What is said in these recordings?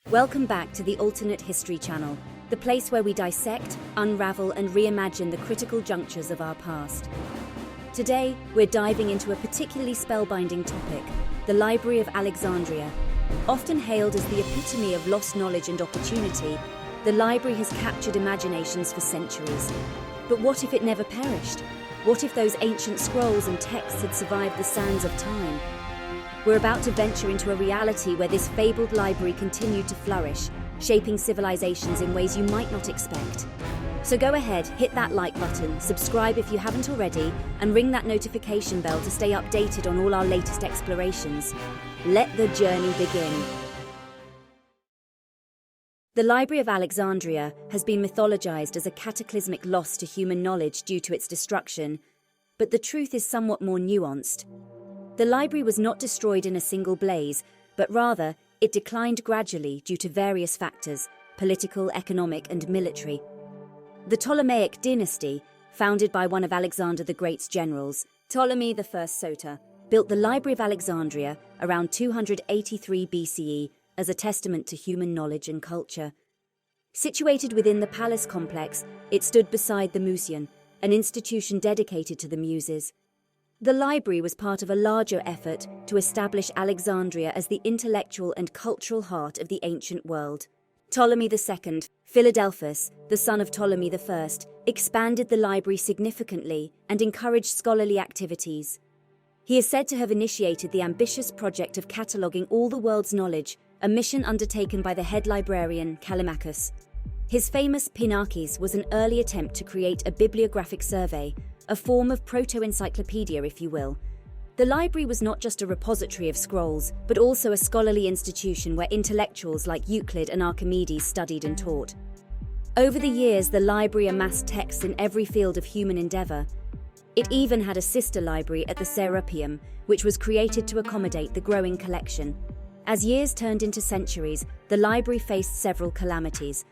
Welcome back to the Alternate History Channel, the place where we dissect, unravel, and reimagine the critical junctures of our past. Today, we're diving into a particularly spellbinding topic, the Library of Alexandria. Often hailed as the epitome of lost knowledge and opportunity, the library has captured imaginations for centuries. But what if it never perished? What if those ancient scrolls and texts had survived the sands of time? We're about to venture into a reality where this fabled library continued to flourish, shaping civilizations in ways you might not expect. So go ahead, hit that like button, subscribe if you haven't already, and ring that notification bell to stay updated on all our latest explorations. Let the journey begin. The Library of Alexandria has been mythologized as a cataclysmic loss to human knowledge due to its destruction, but the truth is somewhat more nuanced. The library was not destroyed in a single blaze, but rather, it declined gradually due to various factors, political, economic, and military. The Ptolemaic dynasty, founded by one of Alexander the Great's generals, Ptolemy I Soter, built the Library of Alexandria around 283 BCE as a testament to human knowledge and culture. Situated within the palace complex, it stood beside the Museum, an institution dedicated to the Muses. The library was part of a larger effort to establish Alexandria as the intellectual and cultural heart of the ancient world. Ptolemy II, Philadelphus, the son of Ptolemy I, expanded the library significantly and encouraged scholarly activities. He is said to have initiated the ambitious project of cataloguing all the world's knowledge, a mission undertaken by the head librarian Callimachus. His famous Pinakes was an early attempt to create a bibliographic survey, a form of proto-encyclopedia, if you will. The library was not just a repository of scrolls, but also a scholarly institution where intellectuals like Euclid and Archimedes studied and taught. Over the years, the library amassed texts in every field of human endeavor. It even had a sister library at the Serapeum, which was created to accommodate the growing collection. As years turned into centuries, the library faced several calamities.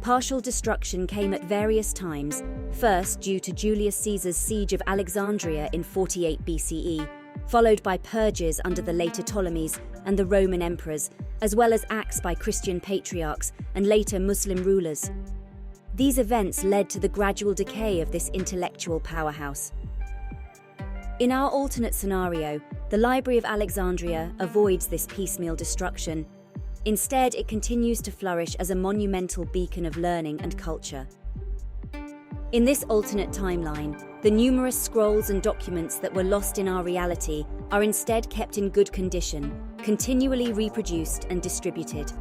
Partial destruction came at various times, first due to Julius Caesar's siege of Alexandria in 48 BCE, followed by purges under the later Ptolemies and the Roman emperors, as well as acts by Christian patriarchs and later Muslim rulers. These events led to the gradual decay of this intellectual powerhouse. In our alternate scenario, the Library of Alexandria avoids this piecemeal destruction. Instead, it continues to flourish as a monumental beacon of learning and culture. In this alternate timeline, the numerous scrolls and documents that were lost in our reality are instead kept in good condition, continually reproduced and distributed.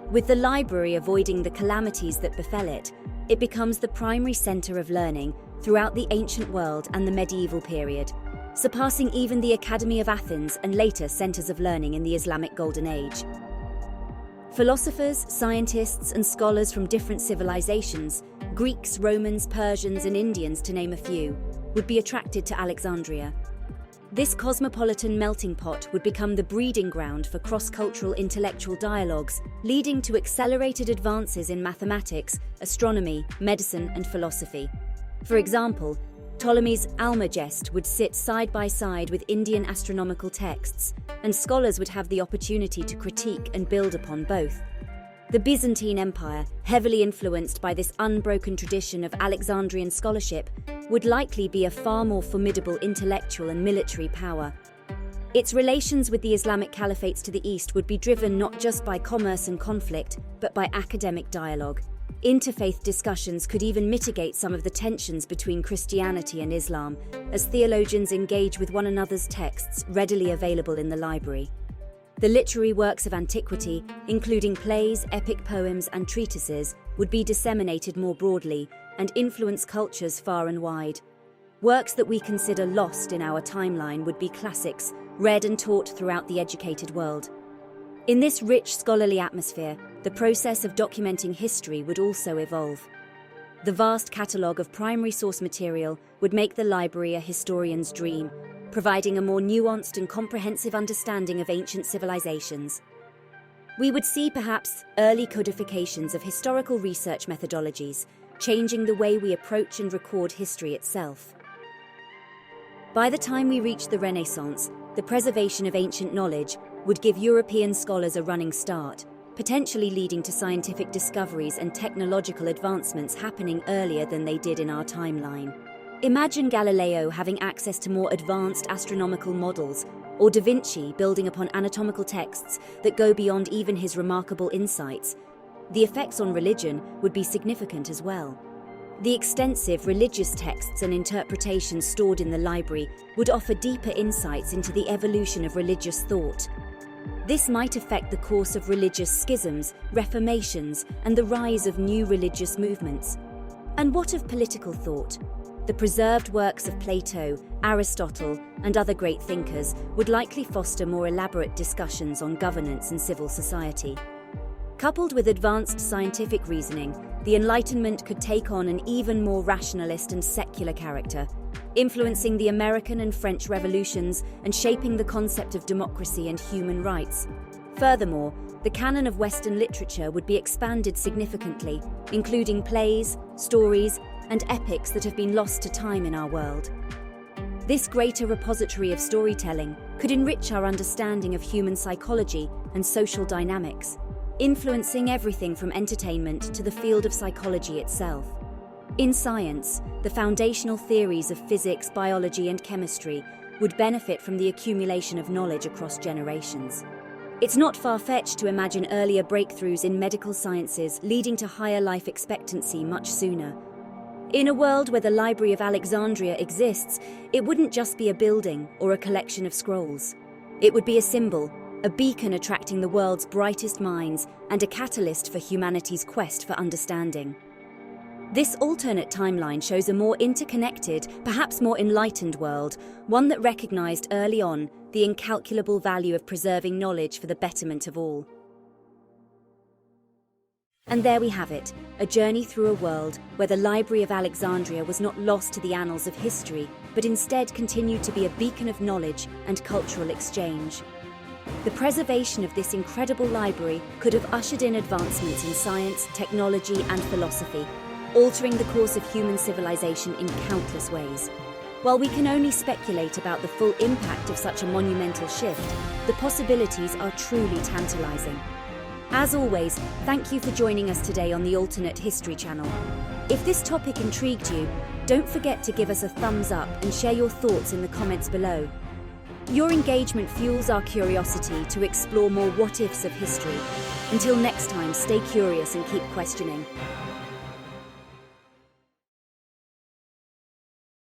With the library avoiding the calamities that befell it, it becomes the primary center of learning throughout the ancient world and the medieval period, surpassing even the Academy of Athens and later centers of learning in the Islamic Golden Age. Philosophers, scientists, and scholars from different civilizations, Greeks, Romans, Persians, and Indians to name a few, would be attracted to Alexandria. This cosmopolitan melting pot would become the breeding ground for cross-cultural intellectual dialogues, leading to accelerated advances in mathematics, astronomy, medicine, and philosophy. For example, Ptolemy's Almagest would sit side by side with Indian astronomical texts, and scholars would have the opportunity to critique and build upon both. The Byzantine Empire, heavily influenced by this unbroken tradition of Alexandrian scholarship, would likely be a far more formidable intellectual and military power. Its relations with the Islamic caliphates to the east would be driven not just by commerce and conflict, but by academic dialogue. Interfaith discussions could even mitigate some of the tensions between Christianity and Islam, as theologians engage with one another's texts readily available in the library. The literary works of antiquity, including plays, epic poems, and treatises, would be disseminated more broadly and influence cultures far and wide. Works that we consider lost in our timeline would be classics, read and taught throughout the educated world. In this rich scholarly atmosphere, the process of documenting history would also evolve. The vast catalogue of primary source material would make the library a historian's dream, providing a more nuanced and comprehensive understanding of ancient civilizations. We would see perhaps early codifications of historical research methodologies, changing the way we approach and record history itself. By the time we reach the Renaissance, the preservation of ancient knowledge would give European scholars a running start, potentially leading to scientific discoveries and technological advancements happening earlier than they did in our timeline. Imagine Galileo having access to more advanced astronomical models, or Da Vinci building upon anatomical texts that go beyond even his remarkable insights. The effects on religion would be significant as well. The extensive religious texts and interpretations stored in the library would offer deeper insights into the evolution of religious thought. This might affect the course of religious schisms, reformations, and the rise of new religious movements. And what of political thought? The preserved works of Plato, Aristotle, and other great thinkers would likely foster more elaborate discussions on governance and civil society. Coupled with advanced scientific reasoning, the Enlightenment could take on an even more rationalist and secular character, influencing the American and French revolutions and shaping the concept of democracy and human rights. Furthermore, the canon of Western literature would be expanded significantly, including plays, stories, and epics that have been lost to time in our world. This greater repository of storytelling could enrich our understanding of human psychology and social dynamics, influencing everything from entertainment to the field of psychology itself. In science, the foundational theories of physics, biology, and chemistry would benefit from the accumulation of knowledge across generations. It's not far-fetched to imagine earlier breakthroughs in medical sciences leading to higher life expectancy much sooner. In a world where the Library of Alexandria exists, it wouldn't just be a building or a collection of scrolls. It would be a symbol, a beacon attracting the world's brightest minds, and a catalyst for humanity's quest for understanding. This alternate timeline shows a more interconnected, perhaps more enlightened world, one that recognized early on the incalculable value of preserving knowledge for the betterment of all. And there we have it, a journey through a world where the Library of Alexandria was not lost to the annals of history, but instead continued to be a beacon of knowledge and cultural exchange. The preservation of this incredible library could have ushered in advancements in science, technology, and philosophy, altering the course of human civilization in countless ways. While we can only speculate about the full impact of such a monumental shift, the possibilities are truly tantalizing. As always, thank you for joining us today on the Alternate History Channel. If this topic intrigued you, don't forget to give us a thumbs up and share your thoughts in the comments below. Your engagement fuels our curiosity to explore more what-ifs of history. Until next time, stay curious and keep questioning.